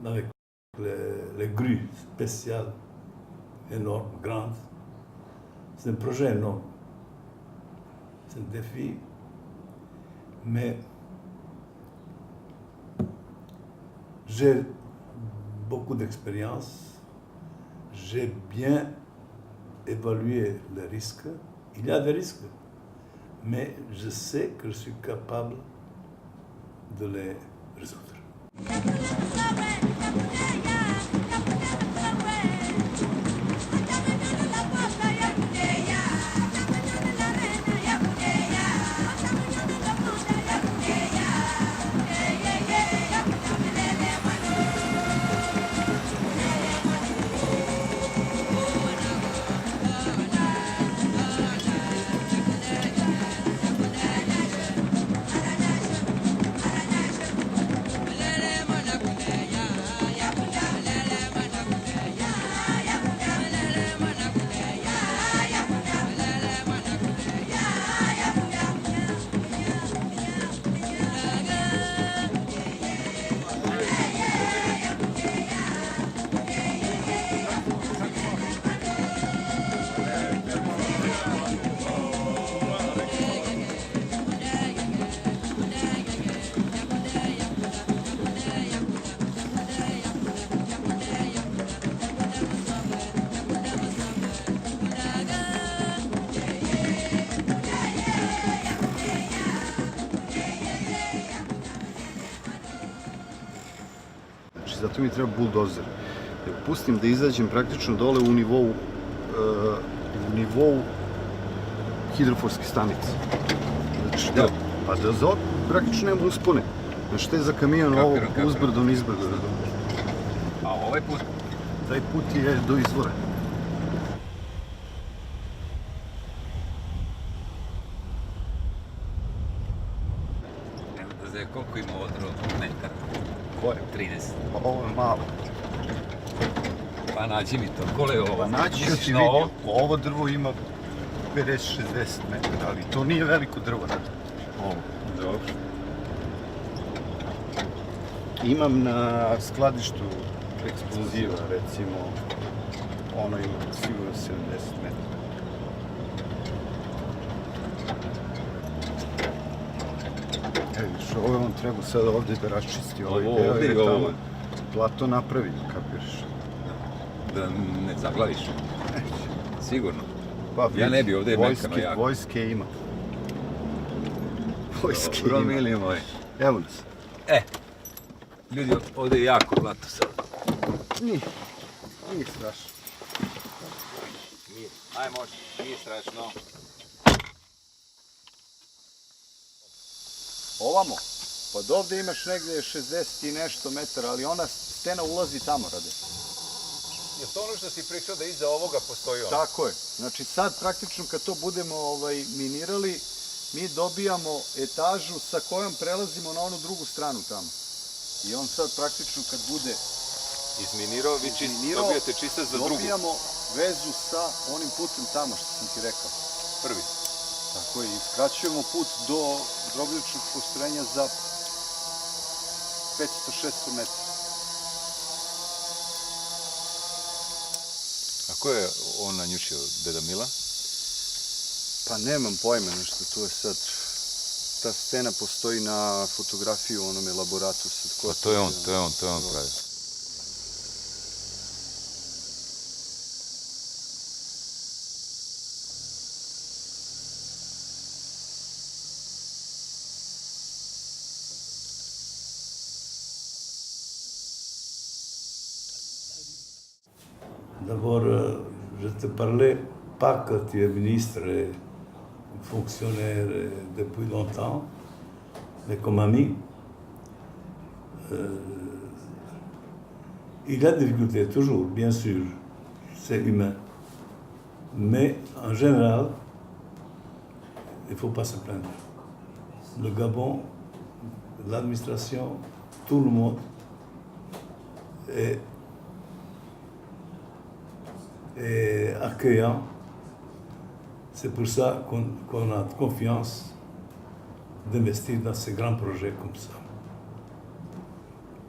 avec les grues spéciales, énormes, grandes. C'est un projet énorme. C'est un défi, mais j'ai beaucoup d'expérience, j'ai bien évalué les risques. Il y a des risques, mais je sais que je suis capable de les résoudre. Zato mi treba buldozer. Da pustim da izađem praktično dole u nivou hidroforske stanice. Znači, pa da praktično nema uspone. Znači, te za kamion ovo uzbrdo, nizbrdo. A ovaj put? Taj put je do izvora. Evo da znaje koliko ima ovo drvo metara? Koje? 30. Pa ovo je malo. Pa nađi mi to, kole je ovo? Pa naći ću ti vidio. Ovo drvo ima 50-60 metara, ali to nije veliko drvo. Ovo. Dobro. Imam na skladištu eksploziva, recimo, ono ima sigurno 70 metara. Vidiš, ovo on treba sada ovdje da raščisti ovaj deo i tamo plato napravi, kapiraš? Da ne zaglaviš? Neće. Sigurno. Pa, Ja ne bi, ovdje je mekano jako. Vojske ima. Vojske Dobro, ima. mili moji. Evo nas. Ljudi, ovdje je jako blato sad. Nije strašno. Aj, može, nije strašno. Ovamo, pa do ovdje imaš negdje 60 i nešto metara, ali ona stena ulazi tamo, Rade. Je to ono što si pričao da iza ovoga postoji ono? Tako je. Znači sad praktično kad to budemo minirali, mi dobijamo etažu sa kojom prelazimo na onu drugu stranu tamo. I on sad praktično kad bude Izminirao, vi dobijete čistac za drugu. Dobijamo vezu sa onim putem tamo što sam ti rekao. Prvi. Tako je, i skraćujemo put do drobljačkog postrojenja za 500-600 metara. A ko je on nanjušio, Deda Mila? Pa nemam pojma nešto, to je sad... Ta scena postoji na fotografiji u onom elaboratu. Pa to je on pravi. D'abord, je te parlais pas que tu es ministre et fonctionnaire depuis longtemps, mais comme ami. Il y a des difficultés, toujours, bien sûr, c'est humain. Mais en général, il ne faut pas se plaindre. Le Gabon, l'administration, tout le monde est accueillant. C'est pour ça qu'on a confiance d'investir dans ces grands projets comme ça.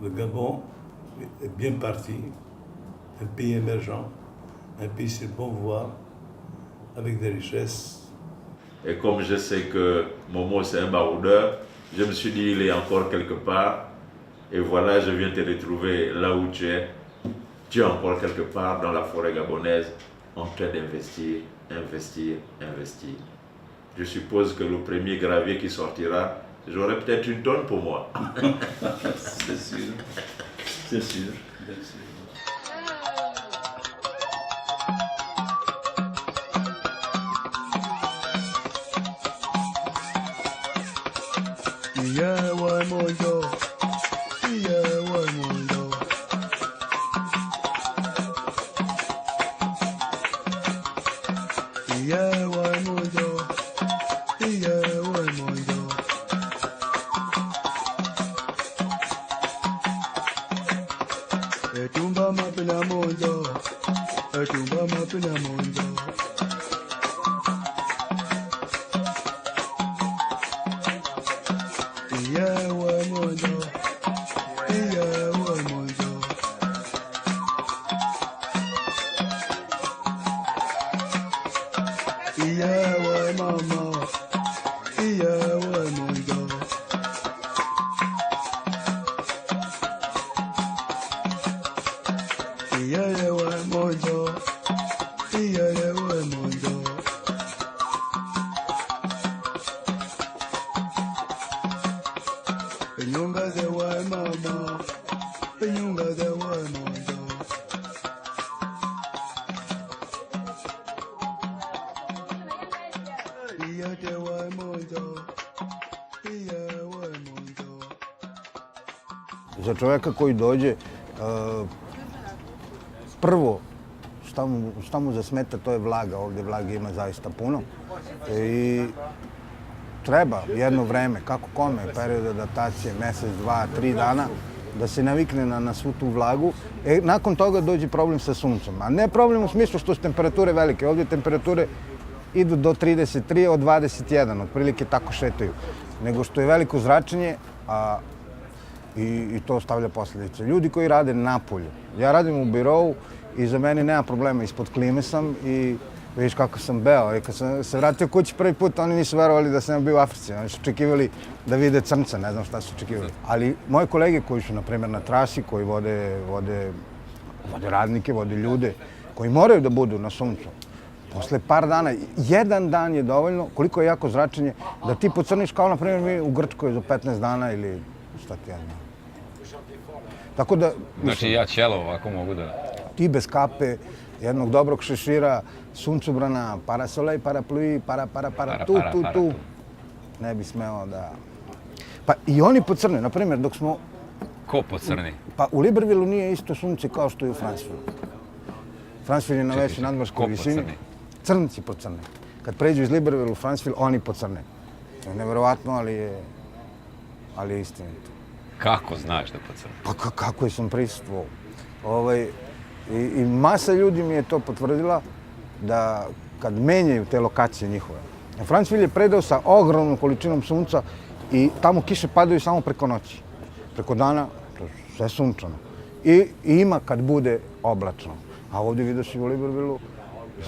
Le Gabon est bien parti, un pays émergent, un pays sur bonne voie, avec des richesses. Et comme je sais que Momo c'est un baroudeur, je me suis dit il est encore quelque part. Et voilà, je viens te retrouver là où tu es. Tu es encore quelque part dans la forêt gabonaise, en train d'investir, investir, investir. Je suppose que le premier gravier qui sortira, j'aurai peut-être une tonne pour moi. C'est sûr, c'est sûr, bien sûr. Za čoveka koji dođe, prvo šta mu zasmeta, to je vlaga. Ovdje vlage ima zaista puno. I treba jedno vreme, kako kome, period adaptacije, mjesec, 2, 3 dana, da se navikne na svu tu vlagu. Nakon toga dođe problem sa suncem. A ne problem u smislu što su temperature velike. Ovdje temperature idu do 33, od 21, otprilike tako šetaju. Nego što je veliko zračenje, i to ostavlja posljedice. Ljudi koji rade napolju. Ja radim u birovu i za mene nema problema. Ispod klime sam i vidiš kako sam beo. I kad sam se vratio kući prvi put, oni nisu verovali da sam bio u Africi. Oni su očekivali da vide crnca, ne znam šta su očekivali. Ali moje kolege koji su, na primjer, na trasi, koji vode radnike, vode ljude, koji moraju da budu na suncu, posle par dana, jedan dan je dovoljno, koliko je jako zračenje, da ti pocrniš kao, na primjer, mi u Grčkoj za 15 dana ili šta ti ja znam. Tako da... Znači ja ćelo ovako mogu da... Ti bez kape, jednog dobrog šešira, suncobrana, parasolej, parapluji, tu. Ne bi smeo da... Pa i oni pocrne, na primjer, dok smo... Ko pocrni? Pa u Librevilleu nije isto sunce kao što je u Francevilleu. Franceville je na većoj nadmorskoj visini. Crnci pocrne. Kad pređu iz Librevillea u Franceville, oni pocrne. To je neverovatno, ali je istinito. Kako znaš da pocrne? Pa kako sam prisustvovao. I masa ljudi mi je to potvrdila da kad menjaju te lokacije njihove. Franceville je predao sa ogromnom količinom sunca i tamo kiše padaju samo preko noći. Preko dana sve sunčano. I ima kad bude oblačno. A ovdje vidio si u Librevilleu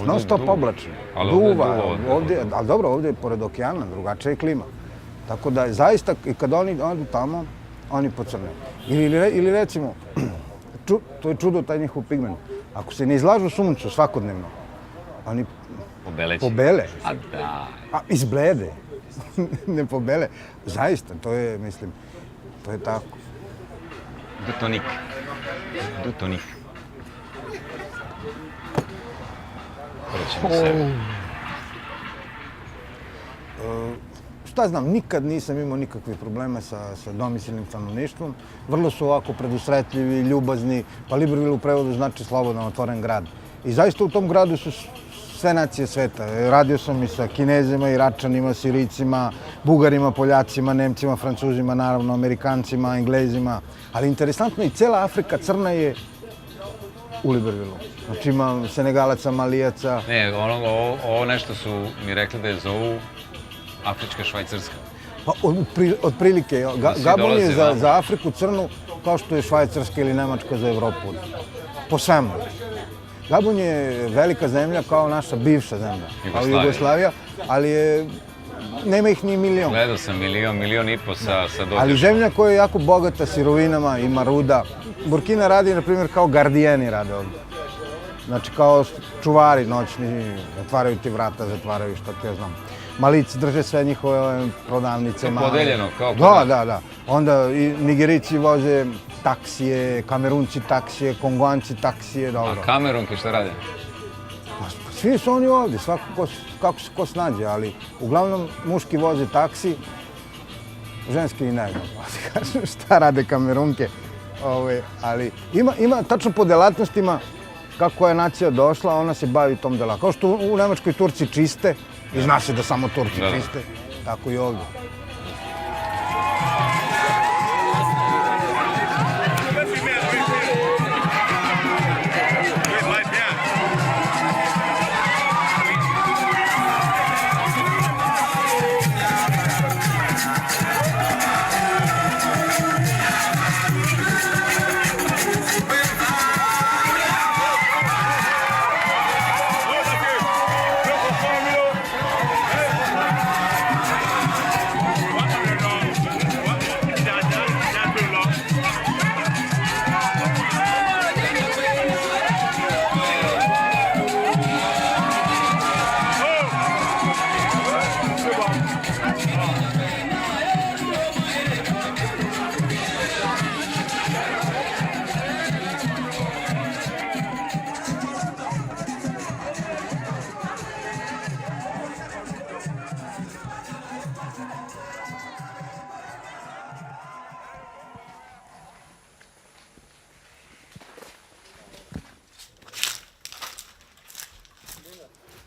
non stop oblačno. Duva. Ali dobro, ovdje je pored okeana, drugačija je klima. Tako da zaista i kad oni odu tamo, oni pocrne. Ili recimo, to je čudo taj njihov pigment. Ako se ne izlažu suncu svakodnevno, oni pobele. A da. A izblede. Ne pobele. Zaista, to je, mislim, to je tako. Du to nik. Prećemo sebe. Šta znam, nikad nisam imao nikakvih problema sa domicilnim stanovništvom. Vrlo su ovako predusretljivi, ljubazni, pa Libreville u prevodu znači slobodan, otvoren grad. I zaista u tom gradu su sve nacije sveta. Radio sam i sa Kinezima, Iračanima, Sirijcima, Bugarima, Poljacima, Nemcima, Francuzima, naravno, Amerikancima, Englezima. Ali interesantno, i cela Afrika crna je u Librevilleu. Znači ima Senegalaca, Malijaca. Ne, ovo nešto su mi rekli da je zovu Afrička Švajcarska. Pa otprilike, Gabon je za Afriku crnu kao što je Švajcarska ili Nemačka za Evropu. Po svemu. Gabon je velika zemlja kao naša bivša zemlja, kao Jugoslavija, ali nema ih ni milion. Gledao sam milion i po sa dotičkom. Ali zemlja koja je jako bogata sirovinama, ima ruda. Burkina radi, na primjer, kao gardijeni rade ovdje. Znači kao čuvari noćni, otvaraju ti vrata, zatvaraju, što ti ja znam. Malici drže sve njihove prodavnice. To podeljeno, kao Da. Onda i Nigerici voze taksije, Kamerunci taksije, Kongoanci taksije, dobro. A Kamerunke šta rade? Svi su oni ovdje, svako kako se ko snađe, ali uglavnom muški voze taksi, ženski i ne znam šta rade Kamerunke. Ali ima tačno po delatnostima kako je nacija došla, ona se bavi tom delatnošću. Kao što u Nemačkoj Turci čiste, i zna se da samo Turci čiste, tako i ovdje.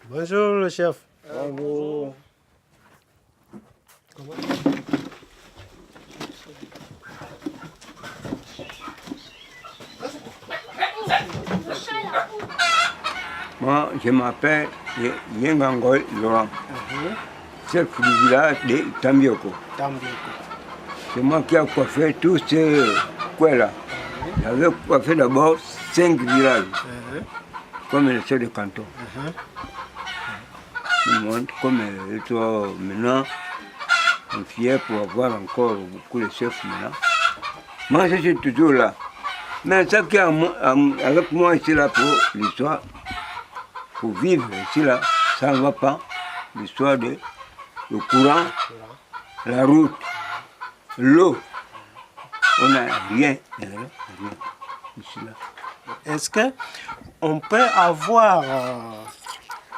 Bonjour le chef. Bonjour. Moi, je m'appelle Yengangoy Laurent, chef du village de Tambioko. C'est moi qui ai coiffé tous ces coins-là. J'avais coiffé d'abord 5 villages, comme le chef de canton. Je montre comme toi maintenant, on est fier pour avoir encore beaucoup de chefs maintenant. Moi, je suis toujours là. Mais ça qui est avec moi ici là pour l'histoire, pour vivre ici là, ça ne va pas. L'histoire de le courant, la route, l'eau. On n'a rien, rien ici là. Est-ce que on peut avoir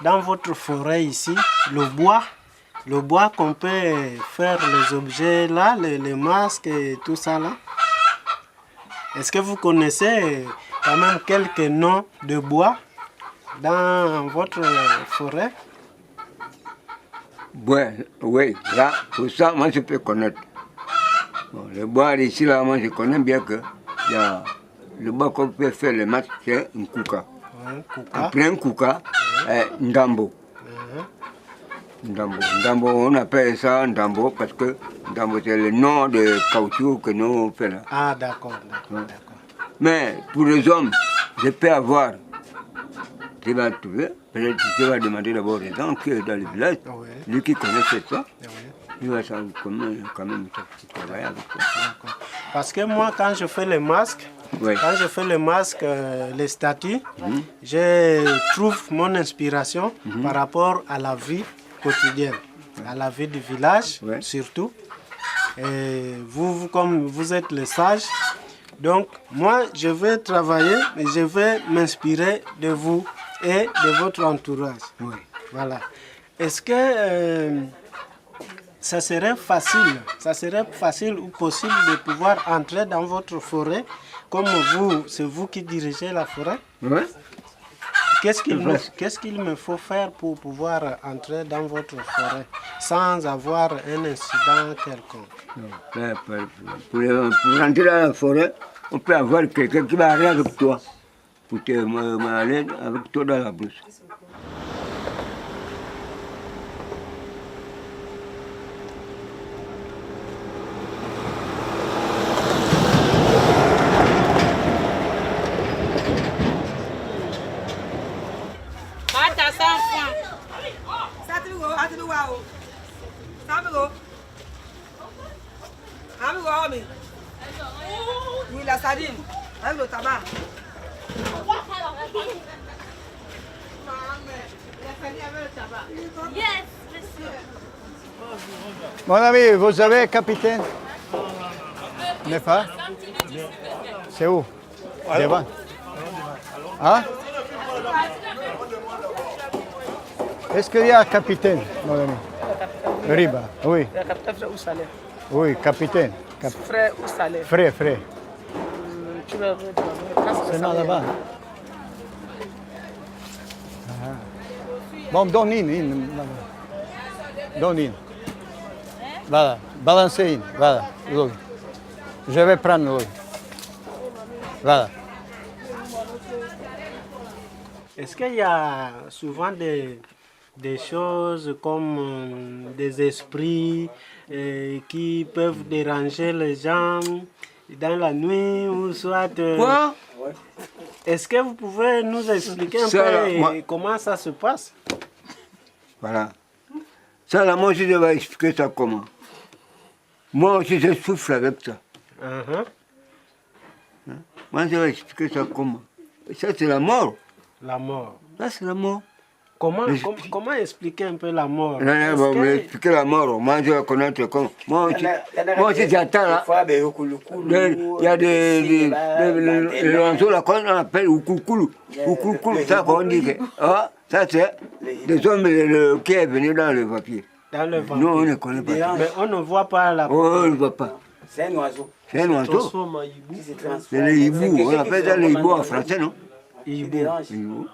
dans votre forêt ici le bois qu'on peut faire les objets là, les masques et tout ça là? Est-ce que vous connaissez quand même quelques noms de bois dans votre forêt? Oui, là, pour ça, moi je peux connaître. Bon, le bois ici, là, moi je connais bien que y a le bois qu'on peut faire les masques, c'est un kouka. Après un kouka, ndambo. Ndambo, on appelle ça ndambo parce que ndambo c'est le nom de caoutchouc que nous faisons là. Ah d'accord. Mais pour les hommes, je peux avoir. Tu vas trouver, peut-être que tu vas demander d'abord aux gens qui sont dans le village, lui qui connaît ça, il va savoir comment quand même travailler avec toi. Parce que moi, quand je fais les masques, les statues, je trouve mon inspiration par rapport à la vie quotidienne, à la vie du village surtout. Et vous, comme vous êtes les sages, donc moi je vais travailler et je vais m'inspirer de vous et de votre entourage. Voilà. Est-ce que ça serait facile ou possible de pouvoir entrer dans votre forêt comme vous, c'est vous qui dirigez la forêt? Oui. Qu'est-ce qu'il me faut faire pour pouvoir entrer dans votre forêt sans avoir un incident quelconque? Pour entrer dans la forêt, on peut avoir quelqu'un qui va aller avec toi, pour aller avec toi dans la brousse. Oui, la sardine, avec le tabac. Mon ami, vous savez, capitaine? N'est-ce pas? C'est où? Devant. Hein? Est-ce qu'il y a un capitaine, mon ami? Riba, oui. Le capitaine frère ou salaire? Oui, capitaine. Frère ou salaire? Frère, frère. Tu veux C'est là-bas. Bon, donne une. Donne une. Voilà, balancez une. Voilà, l'eau. Je vais prendre l'eau. Voilà. Est-ce qu'il y a souvent des choses comme des esprits qui peuvent déranger les gens dans la nuit ou soit... Quoi? Est-ce que vous pouvez nous expliquer un Ça, peu moi- comment ça se passe? Voilà. Ça, là, moi aussi, je vais expliquer ça comment. Moi aussi, je souffle avec ça. Moi, je vais expliquer ça comment. Ça, c'est la mort. La mort. Ça, c'est la mort. Comment expliquer un peu la mort? Là, Est-ce vous que- m'expliquez la mort. Moi, je vais connaître comment. Moi aussi j'entends là. Il y a des oiseaux là qu'on appelle Oukoukoulou. Oukoukoulou, ça qu'on dit que. Ah, ça, c'est des hommes qui est venu dans le papier. Dans le ventre. Nous, on ne connaît pas ça. Mais on ne voit pas la Oh, on ne voit pas. C'est un oiseau. C'est un oiseau. transforme en hibou. C'est le hibou. On appelle ça le hibou en français, non? Hibou. Hibou.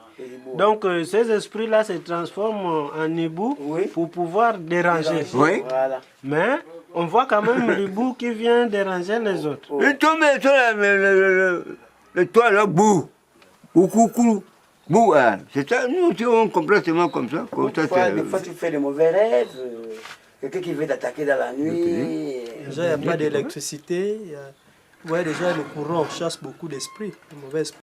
Donc ces esprits-là se transforment en hibou pour pouvoir déranger. Oui. Voilà. Mais on voit quand même l'hibou qui vient déranger les autres. Il tombe sur le toit là, bouh. Oukoukoulou. Bouh, ah, c'est ça. Nous aussi, on comprend seulement comme ça. Comme ça, Des fois, tu fais des mauvais rêves. Quelqu'un qui veut t'attaquer dans la nuit. Déjà, il n'y a pas d'électricité. Ouais, déjà, le courant chasse beaucoup d'esprits, de mauvais esprits.